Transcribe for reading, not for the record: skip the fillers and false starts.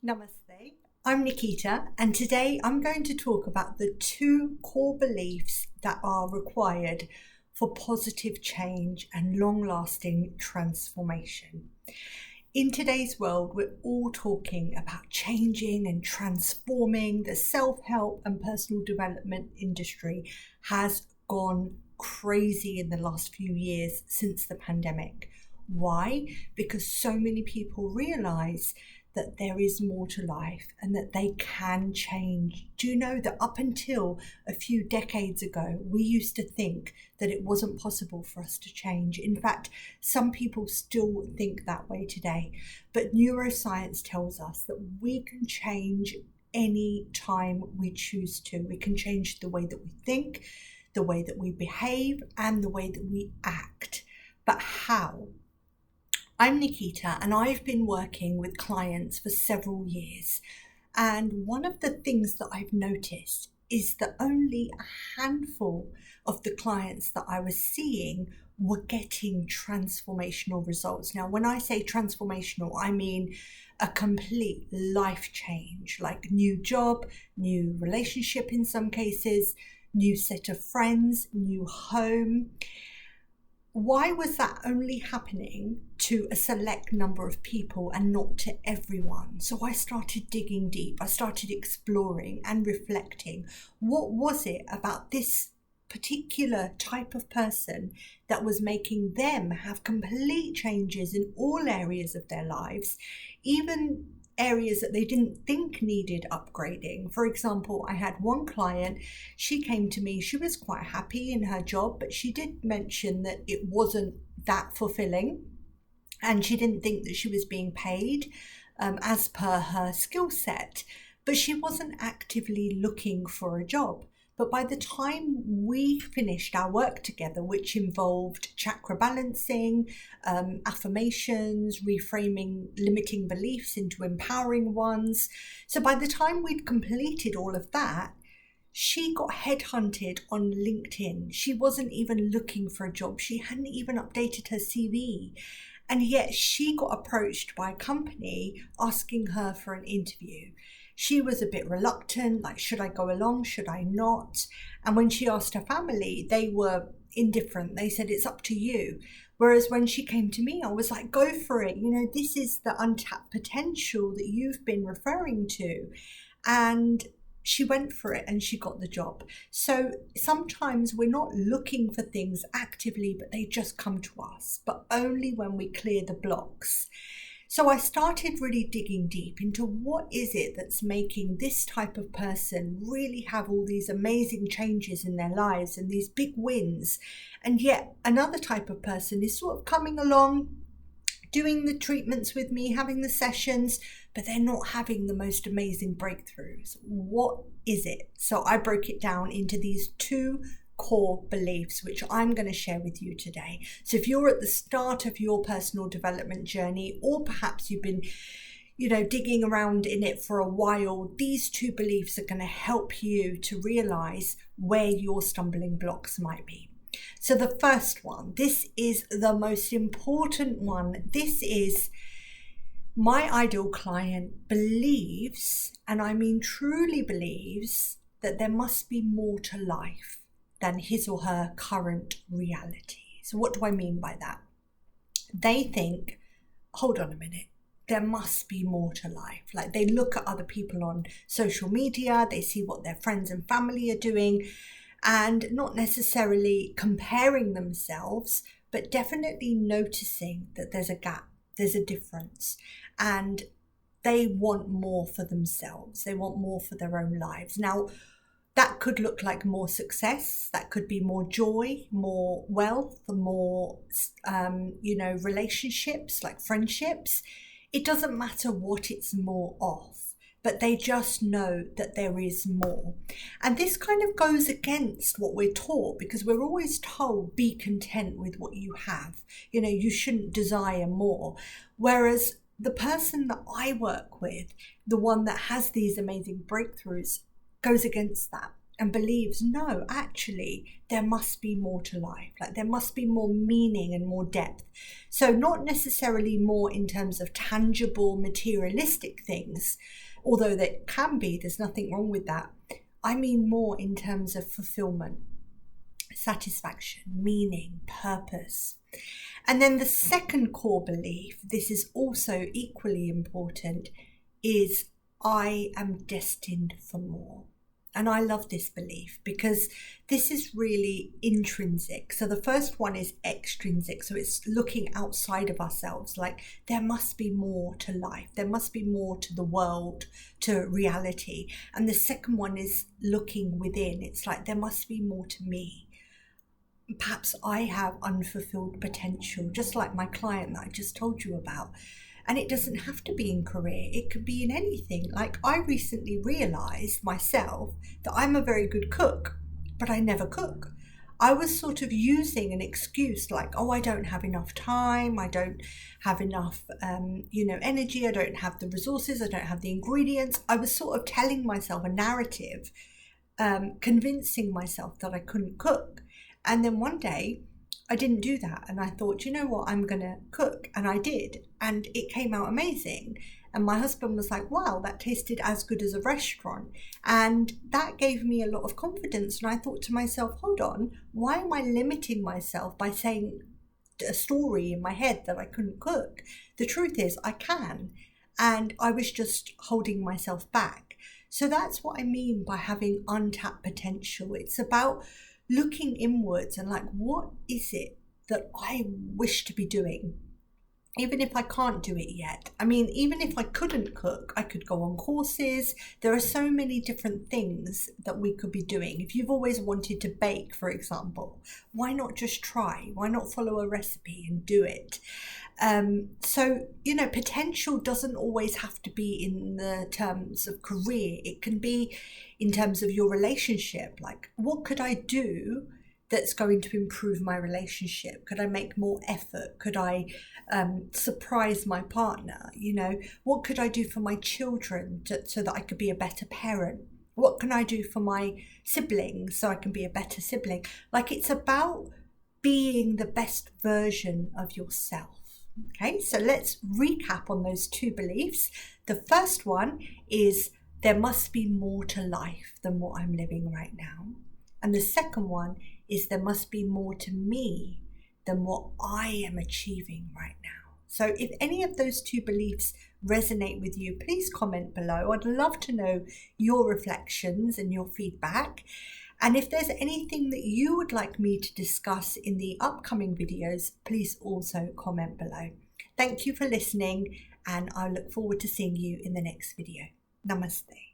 Namaste, I'm Nikita, and today I'm going to talk about the 2 core beliefs that are required for positive change and long-lasting transformation. In today's world, we're all talking about changing and transforming. The self-help and personal development industry has gone crazy in the last few years since the pandemic. Why? Because so many people realize that there is more to life and that they can change. Do you know that up until a few decades ago, we used to think that it wasn't possible for us to change? In fact, some people still think that way today. But neuroscience tells us that we can change any time we choose to. We can change the way that we think, the way that we behave, and the way that we act. But how? I'm Nikita, and I've been working with clients for several years. And one of the things that I've noticed is that only a handful of the clients that I was seeing were getting transformational results. Now, when I say transformational, I mean a complete life change, like new job, new relationship in some cases, new set of friends, new home. Why was that only happening to a select number of people and not to everyone? So I started digging deep. I started exploring and reflecting. What was it about this particular type of person that was making them have complete changes in all areas of their lives, even areas that they didn't think needed upgrading? For example, I had one client, she came to me, she was quite happy in her job, but she did mention that it wasn't that fulfilling and she didn't think that she was being paid as per her skill set, but she wasn't actively looking for a job. But by the time we finished our work together, which involved chakra balancing, affirmations, reframing limiting beliefs into empowering ones. So by the time we'd completed all of that, she got headhunted on LinkedIn. She wasn't even looking for a job. She hadn't even updated her CV. And yet she got approached by a company asking her for an interview. She was a bit reluctant, like, should I go along? Should I not? And when she asked her family, they were indifferent. They said, it's up to you. Whereas when she came to me, I was like, go for it. You know, this is the untapped potential that you've been referring to. And she went for it and she got the job. So sometimes we're not looking for things actively, but they just come to us, but only when we clear the blocks. So I started really digging deep into what is it that's making this type of person really have all these amazing changes in their lives and these big wins. And yet another type of person is sort of coming along, doing the treatments with me, having the sessions, but they're not having the most amazing breakthroughs. What is it? So I broke it down into these 2 core beliefs, which I'm going to share with you today. So if you're at the start of your personal development journey, or perhaps you've been, digging around in it for a while, these 2 beliefs are going to help you to realize where your stumbling blocks might be. So the first one, this is the most important one. This is my ideal client believes, and I mean truly believes, that there must be more to life than his or her current reality. So what do I mean by that? They think, hold on a minute, there must be more to life. Like, they look at other people on social media, they see what their friends and family are doing, and not necessarily comparing themselves, but definitely noticing that there's a gap, there's a difference, and they want more for themselves. They want more for their own lives. Now, that could look like more success. That could be more joy, more wealth, more, relationships, like friendships. It doesn't matter what it's more of, but they just know that there is more. And this kind of goes against what we're taught, because we're always told, be content with what you have. You shouldn't desire more. Whereas the person that I work with, the one that has these amazing breakthroughs, goes against that. and believes, no, actually, there must be more to life. Like there must be more meaning and more depth. So not necessarily more in terms of tangible, materialistic things, although there can be, there's nothing wrong with that. I mean more in terms of fulfillment, satisfaction, meaning, purpose. And then the second core belief, this is also equally important, is I am destined for more. And I love this belief because this is really intrinsic. So the first one is extrinsic. So it's looking outside of ourselves, like there must be more to life. There must be more to the world, to reality. And the second one is looking within. It's like there must be more to me. Perhaps I have unfulfilled potential, just like my client that I just told you about. And it doesn't have to be in career, it could be in anything. Like I recently realized myself that I'm a very good cook, but I never cook. I was sort of using an excuse like, oh, I don't have enough time, I don't have enough energy, I don't have the resources, I don't have the ingredients. I was sort of telling myself a narrative, convincing myself that I couldn't cook. And then one day I didn't do that. And I thought, you know what, I'm going to cook. And I did. And it came out amazing. And my husband was like, wow, that tasted as good as a restaurant. And that gave me a lot of confidence. And I thought to myself, hold on, why am I limiting myself by saying a story in my head that I couldn't cook? The truth is I can. And I was just holding myself back. So that's what I mean by having untapped potential. It's about looking inwards and like, what is it that I wish to be doing? Even if I can't do it yet. I mean, even if I couldn't cook, I could go on courses. There are so many different things that we could be doing. If you've always wanted to bake, for example, why not just try? Why not follow a recipe and do it? So, potential doesn't always have to be in the terms of career. It can be in terms of your relationship. Like, what could I do that's going to improve my relationship? Could I make more effort? Could I surprise my partner? What could I do for my children so that I could be a better parent? What can I do for my siblings so I can be a better sibling? Like, it's about being the best version of yourself. Okay, so let's recap on those two beliefs. The first one is there must be more to life than what I'm living right now. And the second one is there must be more to me than what I am achieving right now. So if any of those two beliefs resonate with you, please comment below. I'd love to know your reflections and your feedback. And if there's anything that you would like me to discuss in the upcoming videos, please also comment below. Thank you for listening, and I look forward to seeing you in the next video. Namaste.